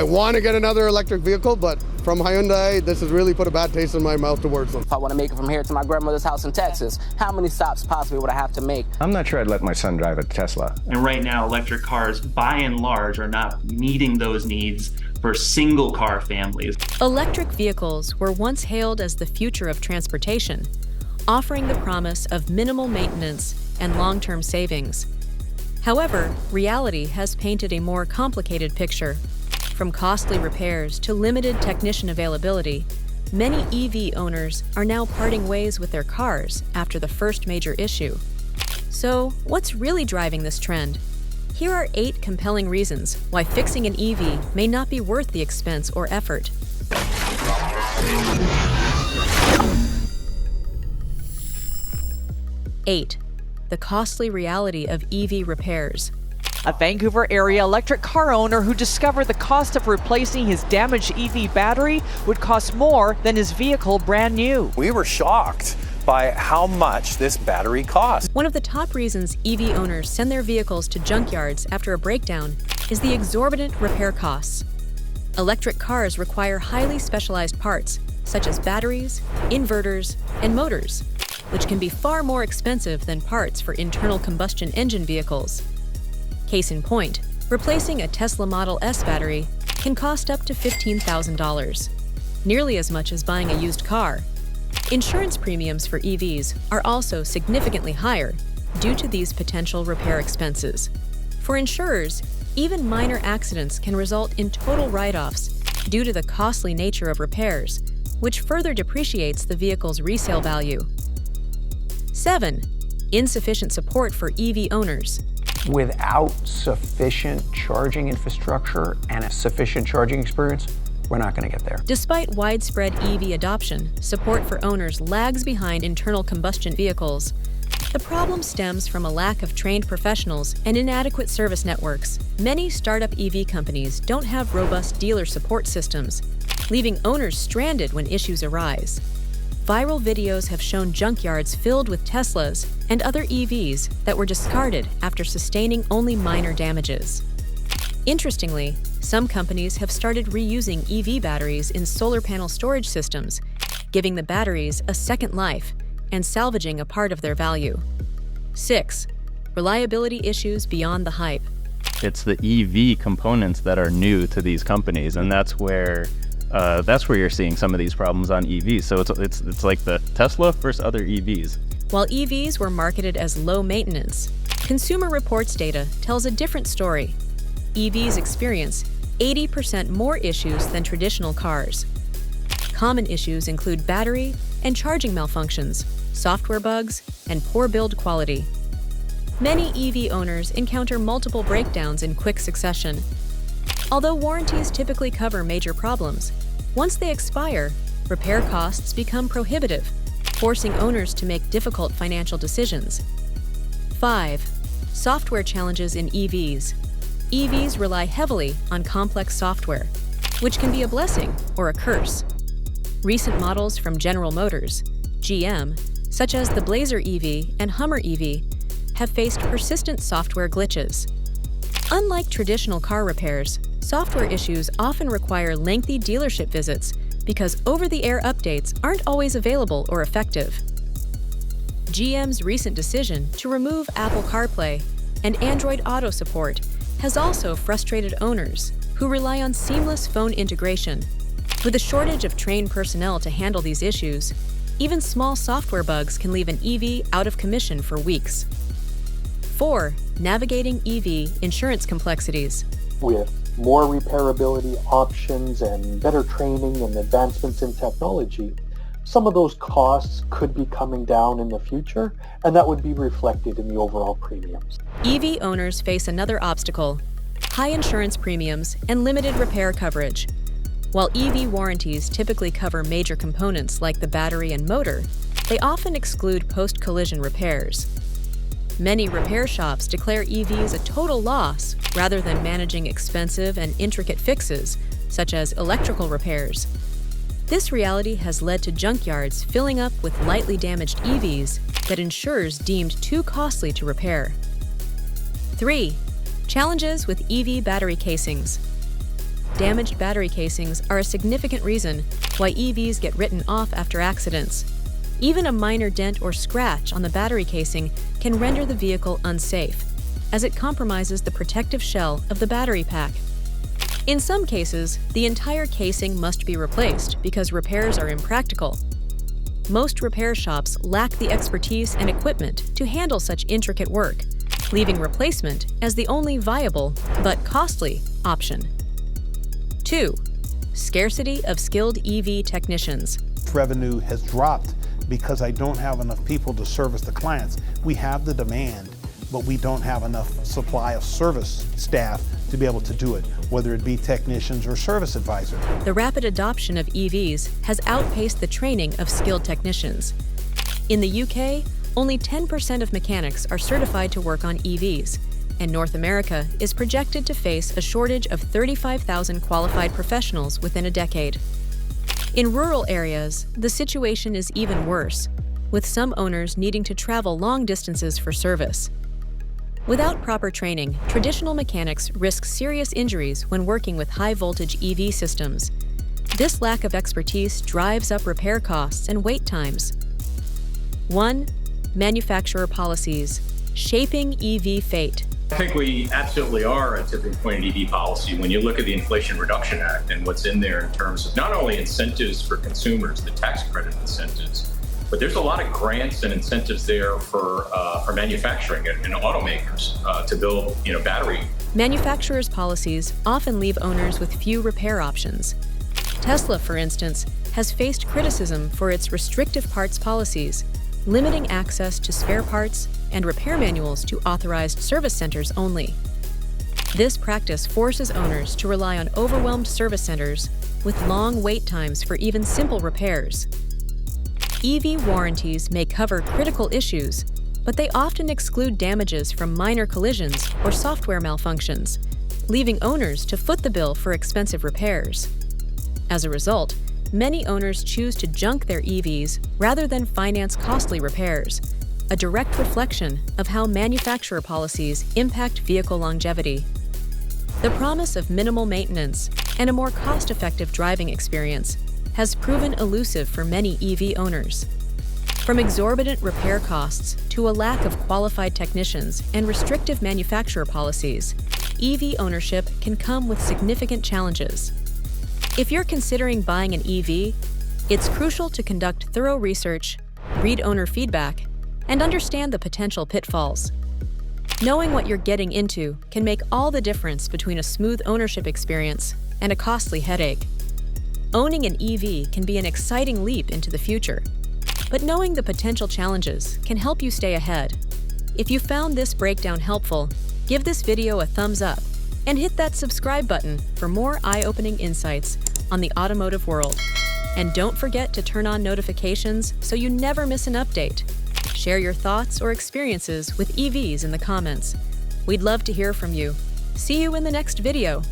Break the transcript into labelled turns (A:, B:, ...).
A: I want to get another electric vehicle, but from Hyundai, this has really put a bad taste in my mouth towards them.
B: If I want to make it from here to my grandmother's house in Texas, how many stops possibly would I have to make?
C: I'm not sure I'd let my son drive a Tesla.
D: And right now, electric cars, by and large, are not meeting those needs for single car families.
E: Electric vehicles were once hailed as the future of transportation, offering the promise of minimal maintenance and long-term savings. However, reality has painted a more complicated picture. From costly repairs to limited technician availability, many EV owners are now parting ways with their cars after the first major issue. So, what's really driving this trend? Here are 8 compelling reasons why fixing an EV may not be worth the expense or effort. 8. The costly reality of EV repairs.
F: A Vancouver area electric car owner who discovered the cost of replacing his damaged EV battery would cost more than his vehicle brand new.
G: We were shocked by how much this battery cost.
E: One of the top reasons EV owners send their vehicles to junkyards after a breakdown is the exorbitant repair costs. Electric cars require highly specialized parts, such as batteries, inverters, and motors, which can be far more expensive than parts for internal combustion engine vehicles. Case in point, replacing a Tesla Model S battery can cost up to $15,000, nearly as much as buying a used car. Insurance premiums for EVs are also significantly higher due to these potential repair expenses. For insurers, even minor accidents can result in total write-offs due to the costly nature of repairs, which further depreciates the vehicle's resale value. 7. Insufficient support for EV owners.
H: Without sufficient charging infrastructure and a sufficient charging experience, we're not going to get there.
E: Despite widespread EV adoption, support for owners lags behind internal combustion vehicles. The problem stems from a lack of trained professionals and inadequate service networks. Many startup EV companies don't have robust dealer support systems, leaving owners stranded when issues arise. Viral videos have shown junkyards filled with Teslas and other EVs that were discarded after sustaining only minor damages. Interestingly, some companies have started reusing EV batteries in solar panel storage systems, giving the batteries a second life and salvaging a part of their value. 6. Reliability issues beyond the hype.
I: It's the EV components that are new to these companies, and that's where you're seeing some of these problems on EVs. So it's like the Tesla versus other EVs.
E: While EVs were marketed as low maintenance, Consumer Reports data tells a different story. EVs experience 80% more issues than traditional cars. Common issues include battery and charging malfunctions, software bugs, and poor build quality. Many EV owners encounter multiple breakdowns in quick succession. Although warranties typically cover major problems, once they expire, repair costs become prohibitive, forcing owners to make difficult financial decisions. 5. Software challenges in EVs. EVs rely heavily on complex software, which can be a blessing or a curse. Recent models from General Motors, GM, such as the Blazer EV and Hummer EV, have faced persistent software glitches. Unlike traditional car repairs, software issues often require lengthy dealership visits because over-the-air updates aren't always available or effective. GM's recent decision to remove Apple CarPlay and Android Auto support has also frustrated owners who rely on seamless phone integration. With a shortage of trained personnel to handle these issues, even small software bugs can leave an EV out of commission for weeks. 4. Navigating EV insurance complexities.
J: With more repairability options and better training and advancements in technology, some of those costs could be coming down in the future, and that would be reflected in the overall premiums.
E: EV owners face another obstacle: high insurance premiums and limited repair coverage. While EV warranties typically cover major components like the battery and motor, they often exclude post-collision repairs. Many repair shops declare EVs a total loss rather than managing expensive and intricate fixes, such as electrical repairs. This reality has led to junkyards filling up with lightly damaged EVs that insurers deemed too costly to repair. 3. Challenges with EV battery casings. damaged battery casings are a significant reason why EVs get written off after accidents. Even a minor dent or scratch on the battery casing can render the vehicle unsafe, as it compromises the protective shell of the battery pack. In some cases, the entire casing must be replaced because repairs are impractical. Most repair shops lack the expertise and equipment to handle such intricate work, leaving replacement as the only viable, but costly, option. 2. Scarcity of skilled EV technicians.
K: Revenue has dropped because I don't have enough people to service the clients. We have the demand, but we don't have enough supply of service staff to be able to do it, whether it be technicians or service advisors.
E: The rapid adoption of EVs has outpaced the training of skilled technicians. In the UK, only 10% of mechanics are certified to work on EVs, and North America is projected to face a shortage of 35,000 qualified professionals within a decade. In rural areas, the situation is even worse, with some owners needing to travel long distances for service. Without proper training, traditional mechanics risk serious injuries when working with high-voltage EV systems. This lack of expertise drives up repair costs and wait times. 1. Manufacturer policies, shaping EV fate.
L: I think we absolutely are a tipping point in EV policy when you look at the Inflation Reduction Act and what's in there in terms of not only incentives for consumers, the tax credit incentives, but there's a lot of grants and incentives there for manufacturing and automakers to build, battery.
E: Manufacturers' policies often leave owners with few repair options. Tesla, for instance, has faced criticism for its restrictive parts policies, limiting access to spare parts and repair manuals to authorized service centers only. This practice forces owners to rely on overwhelmed service centers with long wait times for even simple repairs. EV warranties may cover critical issues, but they often exclude damages from minor collisions or software malfunctions, leaving owners to foot the bill for expensive repairs. As a result, many owners choose to junk their EVs rather than finance costly repairs, a direct reflection of how manufacturer policies impact vehicle longevity. The promise of minimal maintenance and a more cost-effective driving experience has proven elusive for many EV owners. From exorbitant repair costs to a lack of qualified technicians and restrictive manufacturer policies, EV ownership can come with significant challenges. If you're considering buying an EV, it's crucial to conduct thorough research, read owner feedback, and understand the potential pitfalls. Knowing what you're getting into can make all the difference between a smooth ownership experience and a costly headache. Owning an EV can be an exciting leap into the future, but knowing the potential challenges can help you stay ahead. If you found this breakdown helpful, give this video a thumbs up and hit that subscribe button for more eye-opening insights on the automotive world. And don't forget to turn on notifications so you never miss an update. Share your thoughts or experiences with EVs in the comments. We'd love to hear from you. See you in the next video.